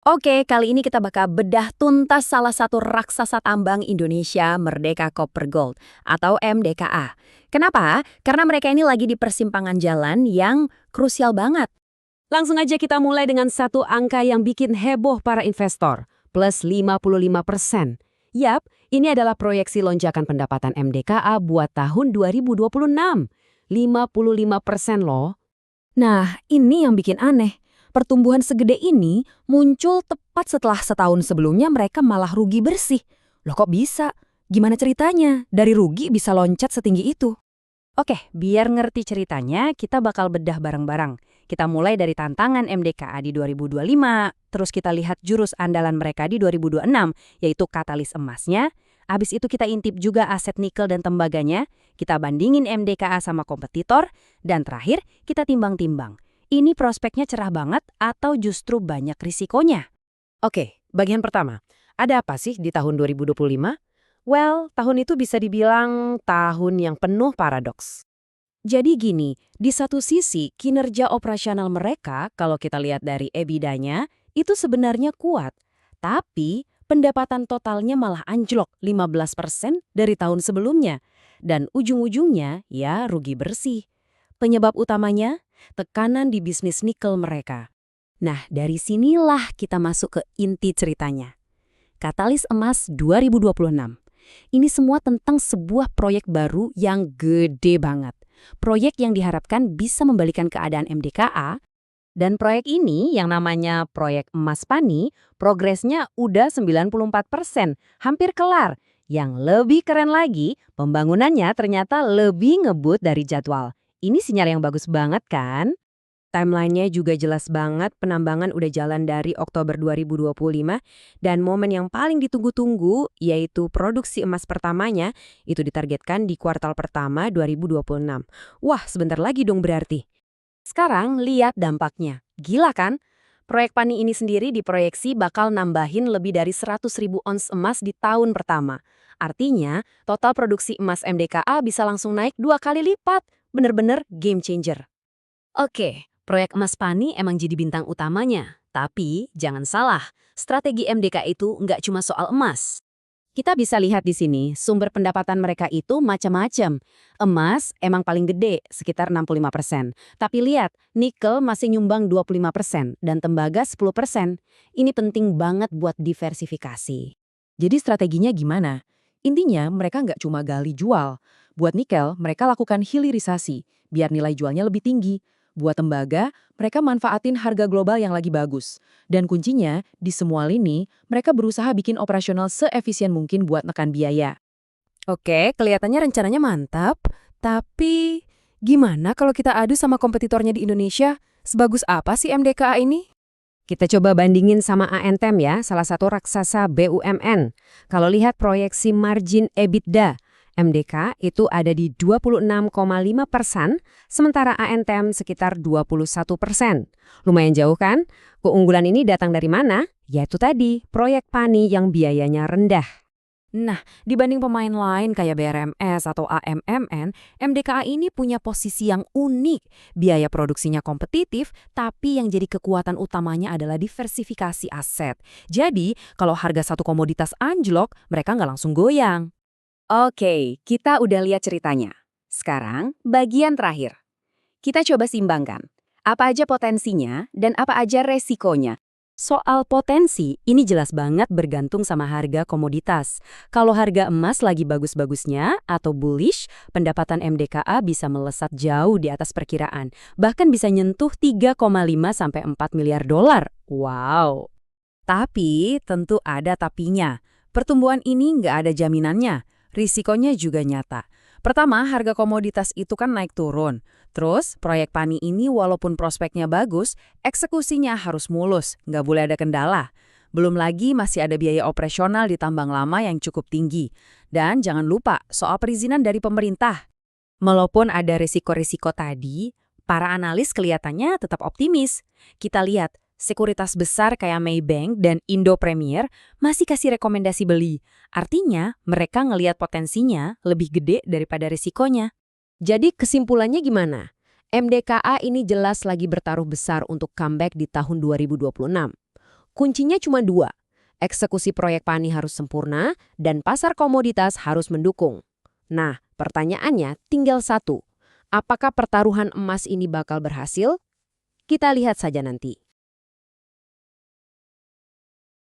Oke, kali ini kita bakal bedah tuntas salah satu raksasa tambang Indonesia, Merdeka Copper Gold atau MDKA. Kenapa? Karena mereka ini lagi di persimpangan jalan yang krusial banget. Langsung aja kita mulai dengan satu angka yang bikin heboh para investor, plus 55%. Yap, ini adalah proyeksi lonjakan pendapatan MDKA buat tahun 2026. 55% loh. Nah, ini yang bikin aneh. Pertumbuhan segede ini muncul tepat setelah setahun sebelumnya mereka malah rugi bersih. Loh kok bisa? Gimana ceritanya? Dari rugi bisa loncat setinggi itu? Oke, biar ngerti ceritanya, kita bakal bedah bareng-bareng. Kita mulai dari tantangan MDKA di 2025, terus kita lihat jurus andalan mereka di 2026, yaitu katalis emasnya. Abis itu kita intip juga aset nikel dan tembaganya, kita bandingin MDKA sama kompetitor, dan terakhir kita timbang-timbang. Ini prospeknya cerah banget atau justru banyak risikonya? Oke, bagian pertama. Ada apa sih di tahun 2025? Well, tahun itu bisa dibilang tahun yang penuh paradoks. Jadi gini, di satu sisi kinerja operasional mereka kalau kita lihat dari EBITDA-nya itu sebenarnya kuat. Tapi pendapatan totalnya malah anjlok 15% dari tahun sebelumnya. Dan ujung-ujungnya ya rugi bersih. Penyebab utamanya tekanan di bisnis nikel mereka. Nah, dari sinilah kita masuk ke inti ceritanya. Katalis Emas 2026. Ini semua tentang sebuah proyek baru yang gede banget. Proyek yang diharapkan bisa membalikan keadaan MDKA, dan proyek ini yang namanya Proyek Emas Pani, progresnya udah 94%, hampir kelar. Yang lebih keren lagi, pembangunannya ternyata lebih ngebut dari jadwal. Ini sinyal yang bagus banget kan? Timeline-nya juga jelas banget, penambangan udah jalan dari Oktober 2025, dan momen yang paling ditunggu-tunggu, yaitu produksi emas pertamanya, itu ditargetkan di kuartal pertama 2026. Wah, sebentar lagi dong berarti. Sekarang lihat dampaknya. Gila kan? Proyek Pani ini sendiri diproyeksi bakal nambahin lebih dari 100.000 ons emas di tahun pertama. Artinya, total produksi emas MDKA bisa langsung naik 2 kali lipat. Bener-bener game changer. Oke, proyek emas Pani emang jadi bintang utamanya. Tapi jangan salah, strategi MDK itu nggak cuma soal emas. Kita bisa lihat di sini, sumber pendapatan mereka itu macam-macam. Emas emang paling gede, sekitar 65%. Tapi lihat, nikel masih nyumbang 25% dan tembaga 10%. Ini penting banget buat diversifikasi. Jadi strateginya gimana? Intinya mereka nggak cuma gali jual. Buat nikel, mereka lakukan hilirisasi, biar nilai jualnya lebih tinggi. Buat tembaga, mereka manfaatin harga global yang lagi bagus. Dan kuncinya, di semua lini, mereka berusaha bikin operasional seefisien mungkin buat nekan biaya. Oke, kelihatannya rencananya mantap. Tapi gimana kalau kita adu sama kompetitornya di Indonesia? Sebagus apa sih MDKA ini? Kita coba bandingin sama ANTEM ya, salah satu raksasa BUMN. Kalau lihat proyeksi margin EBITDA, MDK itu ada di 26,5%, sementara ANTEM sekitar 21%. Lumayan jauh kan? Keunggulan ini datang dari mana? Yaitu tadi, proyek Pani yang biayanya rendah. Nah, dibanding pemain lain kayak BRMS atau AMMN, MDKA ini punya posisi yang unik. Biaya produksinya kompetitif, tapi yang jadi kekuatan utamanya adalah diversifikasi aset. Jadi, kalau harga satu komoditas anjlok, mereka nggak langsung goyang. Oke, kita udah lihat ceritanya. Sekarang, bagian terakhir. Kita coba simbangkan. Apa aja potensinya dan apa aja resikonya. Soal potensi, ini jelas banget bergantung sama harga komoditas. Kalau harga emas lagi bagus-bagusnya atau bullish, pendapatan MDKA bisa melesat jauh di atas perkiraan. Bahkan bisa nyentuh 3,5–4 miliar dolar. Wow! Tapi tentu ada tapinya. Pertumbuhan ini nggak ada jaminannya. Risikonya juga nyata. Pertama, harga komoditas itu kan naik turun. Terus, proyek Pani ini walaupun prospeknya bagus, eksekusinya harus mulus, nggak boleh ada kendala. Belum lagi masih ada biaya operasional di tambang lama yang cukup tinggi. Dan jangan lupa soal perizinan dari pemerintah. Walaupun ada risiko-risiko tadi, para analis kelihatannya tetap optimis. Kita lihat, sekuritas besar kayak Maybank dan Indo Premier masih kasih rekomendasi beli. Artinya, mereka ngelihat potensinya lebih gede daripada risikonya. Jadi kesimpulannya gimana? MDKA ini jelas lagi bertaruh besar untuk comeback di tahun 2026. Kuncinya cuma dua. Eksekusi proyek PANI harus sempurna dan pasar komoditas harus mendukung. Nah, pertanyaannya tinggal satu. Apakah pertaruhan emas ini bakal berhasil? Kita lihat saja nanti.